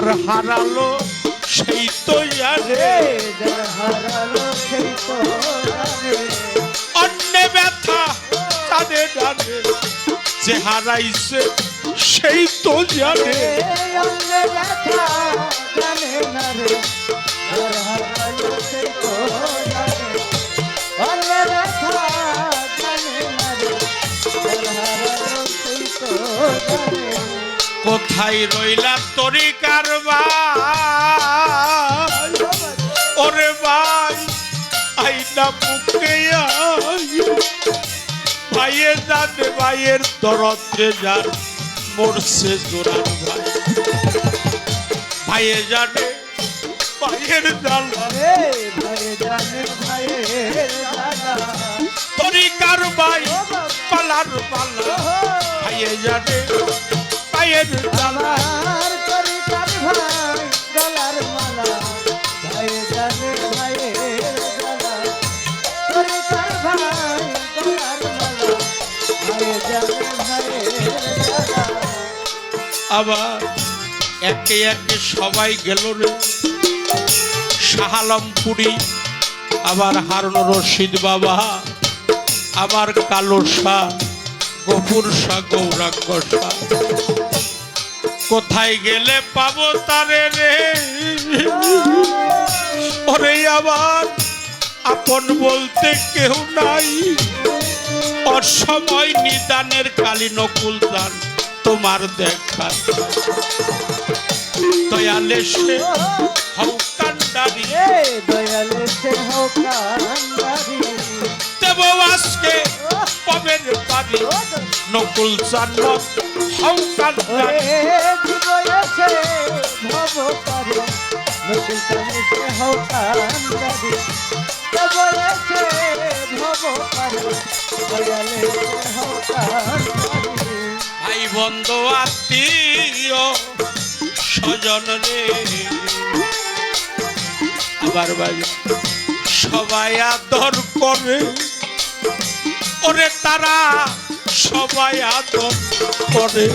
যার হারালো সেই তো জানে, যার হারালো সেই তো জানে, অন্য ব্যথা তাদের জানে, যে হারাইছে সেই তো জানে। অন্য ব্যথা জানে না রে, যার হারালো সেই তো জানে, অন্য ব্যথা জানে না রে, যার হারালো সেই তো জানে। কোথায় রইলা তরিকার ভাই, ওরে ভাই আইনা বুকে ভাইয়ের জানে, ভাইয়ের দরদে যার মরছে জোরান ভাই, ভাইয়ে জানে ভাইয়ের জ্বালা, ভাইয়ে জানে ভাইয়ের জ্বালা, তরিকার ভাই পালার পালা, ভাইয়ে জানে ভাইয়ের জ্বালা। আমার তরিকার ভাই গলার মালা, ভাইয়ে জানে ভাইয়ের জ্বালা, তরিকার ভাই গলার মালা, ভাইয়ে জানে ভাইয়ের জ্বালা। আবার একে একে সবাই গেল রে, শাহ আলমপুরি, আবার হারুন রশিদ বাবা, আবার কালো শাহ, গফুর শাহ, গৌরাঙ্গ শাহ। কোথায় গেলে পাবো তারে রে, ওরে আবার আপন বলতে কেউ নাই, অসময় নিদানের কালী নকুল দান তোমার দেখা, দয়ালে সে হও কান্ডারি, দয়ালে সে হও কান্ডারি, দেব আজকে পবের পারি, নকুল জান্নাত হও কান্ডারি। জীবয়েছে ভব পারি, নকুল জান্নাত সে হও কান্ডারি, জীবয়েছে ভব পারি, দয়ালে সে হও কান্ডারি। ভাই বন্ধু আত্মীয় স্বজন রে, আবার ভাই সবাই আদর করে, ওরে তারা সবাই আদর করে,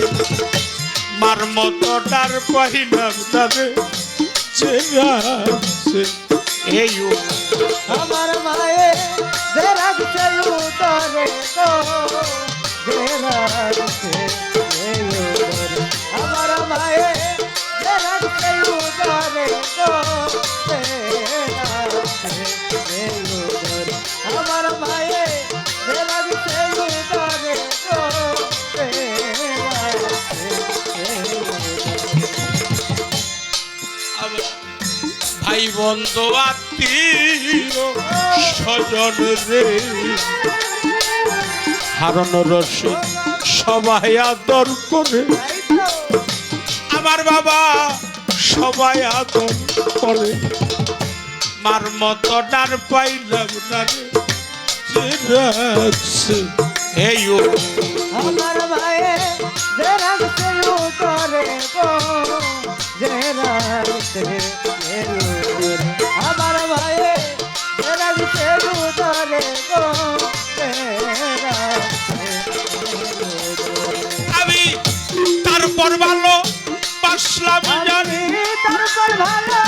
মার মতো ডার পাইলাম তারে, এই আমার মায়ে যে রাখছে উদরে গো, যে রাখছে এই উদরে, আমার মায়ে যে রাখছে উদরে গো, যে রাখছে এই উদরে, আমার মায়ে যে রাখছে উদরে গো, যে রাখছে এই উদরে। ভাই বন্ধু আত্মীয় স্বজন রে, হারুন রশিদ সবাই আদর করে, আমার বাবা সবাই আদর করে, মার মতো ডার পাইলাম না রে, যে রাখছে এই আমার মায়ে যে রাখছে উদরে গো, যে রাখছে এই উদরে, আমার মায়ে যে রাখছে উদরে গো, যে রাখছে এই উদরে। আমি তারপর ভালো বাসলাম জানি, আমি তারপর ভালো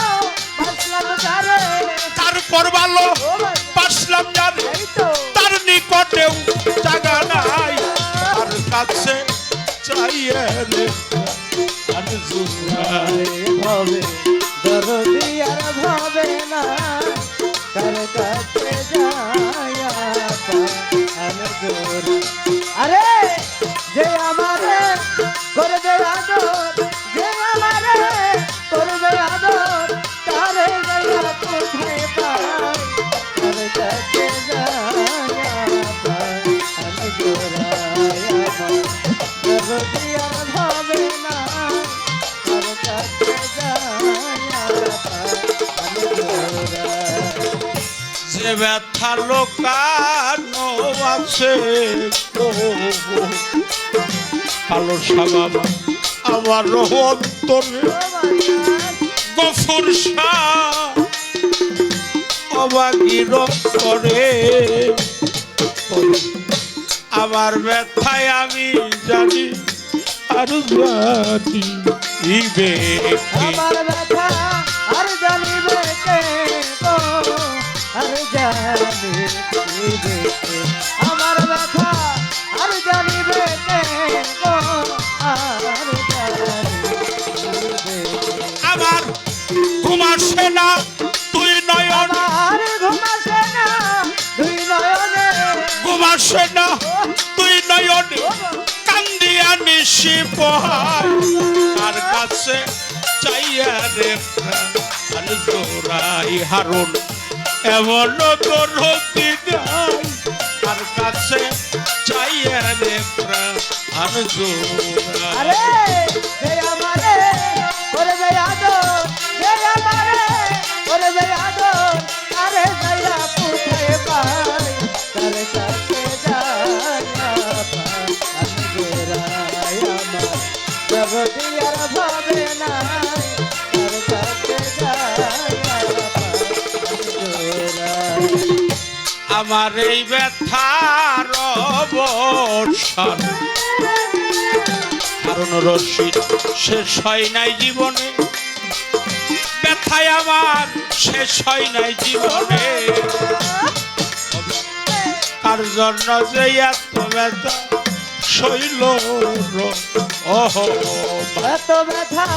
বাসলাম জানে, তারপর ভালো বাসলাম জানি, এই তো তার নিকটেও জায়গা নাই, তার কাছে চাইয়ে রে আর জুড়াই। ভাবে দরদি আর ভাবে না, কার কাছে যায়া আরে যে আমারে করবে আদর, যে আমারে করবে আদর, তারে গয়া কোথায় পাই, কার কাছে যায়া আমি জোড়ায়া দরদি আর ভাবে না, কার কাছে যায়া আমি জোড়ায়া। যে ব্যথা লোকানো আছে কালো বাবা আমার অন্তরে, গফুর শাহ অবাগির করে, আমার ব্যথায় আমি জানি আর জানি। ইবে আমার ব্যথা আর জানিবে কে গো আর জানিবে কে আমার ব্যথা আর জানিবে কে গো আর জানিবে আমার ঘুম আসে না তুই নয়ন আমার ঘুম আসে না দুই নয়নে ঘুম আসে না তুই নয়নে কান্দিয়া নিশি পোহায় আর কাছে চাইয়া রে প্রাণ জোড়াই হারুন এমন তোর নাই আর কাছে চাইয়া রে প্রাণ জোড়াই আরে যে আমারে ওরে বেয়াদো যে আমারে ওরে বেয়াদো আরে যাইরা কোথায় পাই তার কাছে যাইয়া পাই আমি গোরাই আমার জগতি আর ভাবে নাই তার কাছে যাইয়া পাই আমি গোরাই আমার এই ব্যথার অবসান কারণ রশিদ শেষ হয় নাই জীবনে ব্যথায় আমার শেষ হয় নাই জীবনে তার জন্য যে এত ব্যথা শৈল ওহ এত ব্যথা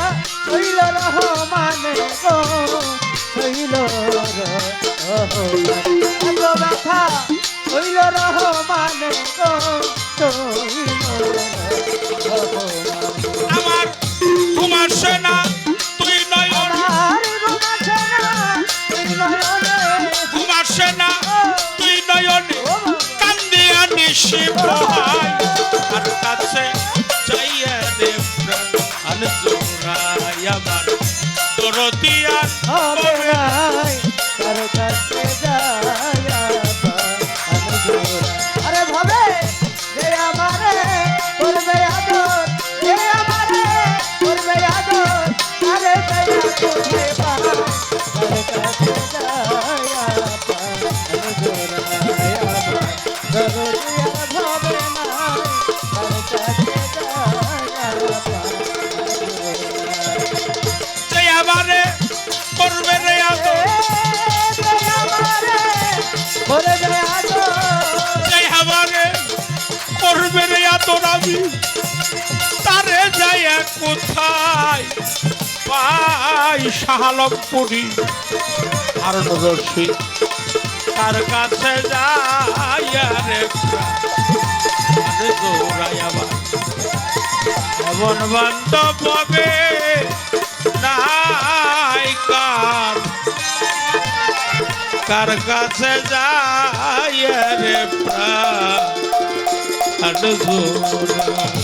শৈল রহমানে গো শৈল রহমানে এত ব্যথা শৈল রহমানে গো শৈল রহমানে আমার ঘুম আসে না তুই নয়ন আর ঘুমাছে না তুই নয়নে ঘুম আসে না তুই নয়নে কান্দিয়া নিশি পোহায় আর কাছে চাইয়া রে প্রাণ জোড়াই আমার দরদিয়া হবে নাই তার কাছে যাইয়া আমি জোড়া আরে ভাবে যে আমারে করবে আদর যে আমারে করবে আদর আরে যাইয়া কোথায় পাই তার কাছে যাইয়া আমি জোড়া আমার জগতিয়া ভাবে নাই তার কাছে যাইয়া যে আমারে করবে রে আদর যে আমারে করবে রে আদর আমি তারে যাইয়া কোথায় পাই শাহালমপুরি আর রশিদ তার কাছে যাইয়া রে প্রাণ জোড়াই আবার এমন বান্ধব হবে নাই কার কাছে যায় রে প্রাণ জোড়াই